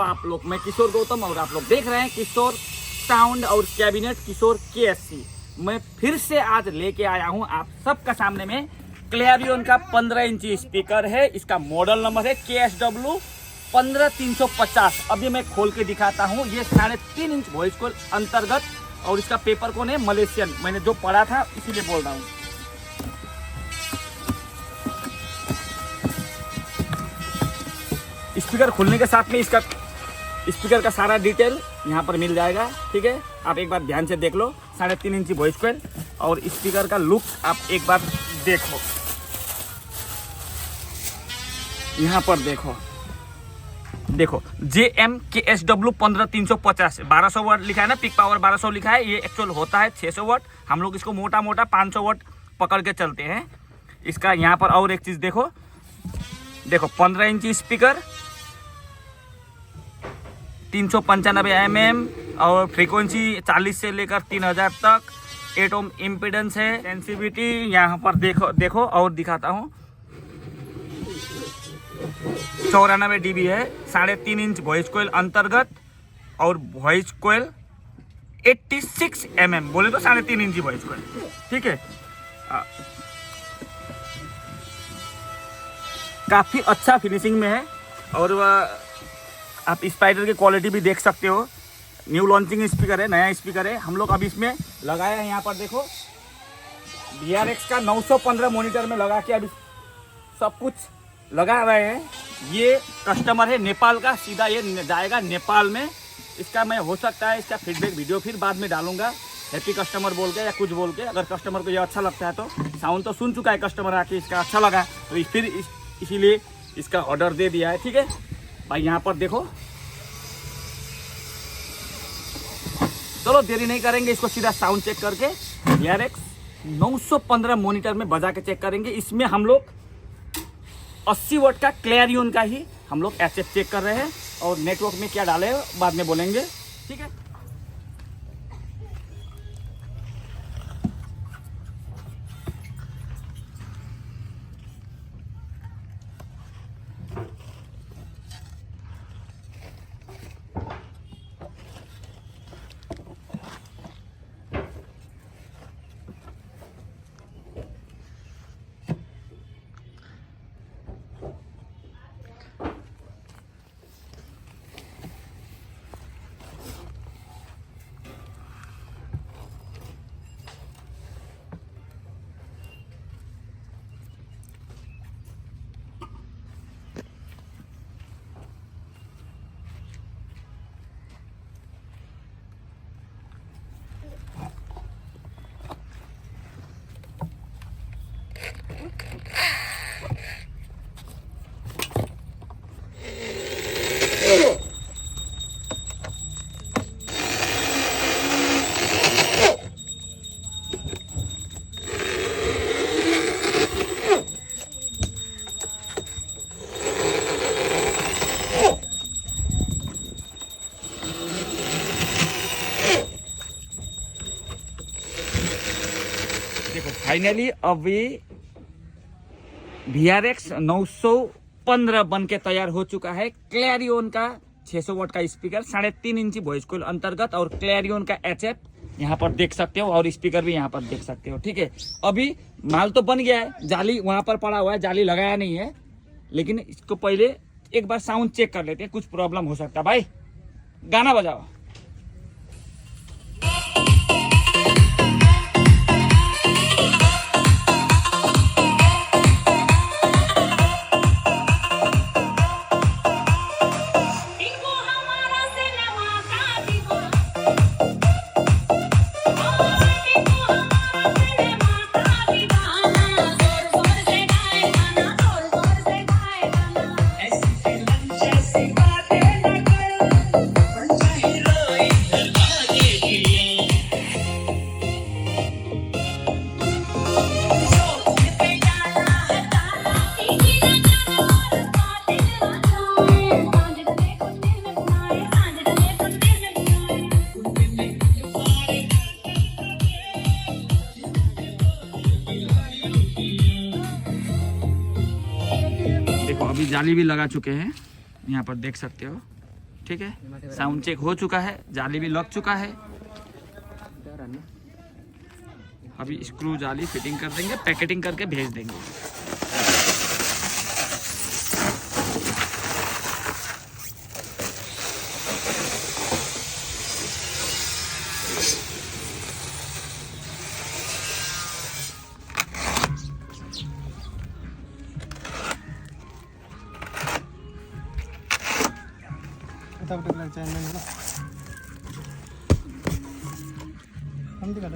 आप लोग, मैं किशोर गौतम और आप लोग देख रहे हैं किशोर साउंड और कैबिनेट किशोर KSC। मैं फिर से आज लेके आया हूं आप सबका सामने में क्लैरियन का 15 इंची स्पीकर है। इसका मॉडल नंबर है KSW 15350। अभी मैं खोल के दिखाता हूं। ये 3.5 इंच वॉइस कॉल अंतर्गत और इसका पेपर कौन है मलेशियन, मैंने जो पढ़ा था इसीलिए बोल रहा हूँ। स्पीकर खुलने के साथ में इसका स्पीकर का सारा डिटेल यहाँ पर मिल जाएगा, ठीक है। आप एक बार ध्यान से देख लो। 3.5 इंची वॉइस कॉइल और स्पीकर का लुक आप एक बार देखो। यहाँ पर देखो JM KSW 15350 1200 वाट लिखा है ना, पिक पावर 1200 लिखा है। ये एक्चुअल होता है 600 वाट। हम लोग इसको मोटा मोटा 500 वाट पकड़ के चलते हैं। इसका यहाँ पर और एक चीज देखो 15 इंची स्पीकर, 395 mm और फ्रीक्वेंसी 40 से लेकर 3000 तक। 8 ओम इम्पीडेंस है। सेंसिटिविटी यहाँ पर देखो और दिखाता हूँ 94 dB है। 3.5 इंच वॉइस कॉइल अंतर्गत और वॉइस कॉइल 86 mm, बोले तो 3.5 इंची वॉइस कॉइल, ठीक है। काफ़ी अच्छा फिनिशिंग में है और आप स्पाइडर की क्वालिटी भी देख सकते हो। न्यू लॉन्चिंग स्पीकर है, नया स्पीकर है। हम लोग अभी इसमें लगाया है, यहाँ पर देखो VRX का 915 मॉनिटर में लगा के अभी सब कुछ लगा रहे हैं। ये कस्टमर है नेपाल का, सीधा ये जाएगा नेपाल में। इसका मैं हो सकता है इसका फीडबैक वीडियो फिर बाद में डालूंगा, हैप्पी कस्टमर बोल के या कुछ बोल के। अगर कस्टमर को ये अच्छा लगता है तो साउंड तो सुन चुका है कस्टमर आके, इसका अच्छा लगा तो फिर इसीलिए इसका ऑर्डर दे दिया है, ठीक है भाई। यहाँ पर देखो, चलो देरी नहीं करेंगे, इसको सीधा साउंड चेक करके VRX 915 मॉनिटर में बजा के चेक करेंगे। इसमें हम लोग 80 वाट का क्लैरियन का ही हम लोग HF चेक कर रहे हैं और नेटवर्क में क्या डाले बाद में बोलेंगे, ठीक है। फाइनली अभी VRX 915 बन के तैयार हो चुका है। क्लैरियन का 600 वाट का स्पीकर, 3.5 इंची वॉइस कॉइल अंतर्गत और क्लैरियन का HF यहाँ पर देख सकते हो और स्पीकर भी यहाँ पर देख सकते हो, ठीक है। अभी माल तो बन गया है, जाली वहाँ पर पड़ा हुआ है, जाली लगाया नहीं है, लेकिन इसको पहले एक बार साउंड चेक कर लेते हैं, कुछ प्रॉब्लम हो सकता है। भाई गाना बजाओ। अभी जाली भी लगा चुके हैं, यहाँ पर देख सकते हो, ठीक है, साउंड चेक हो चुका है, जाली भी लग चुका है। अभी स्क्रू जाली फिटिंग कर देंगे, पैकेटिंग करके भेज देंगे। हम दिखा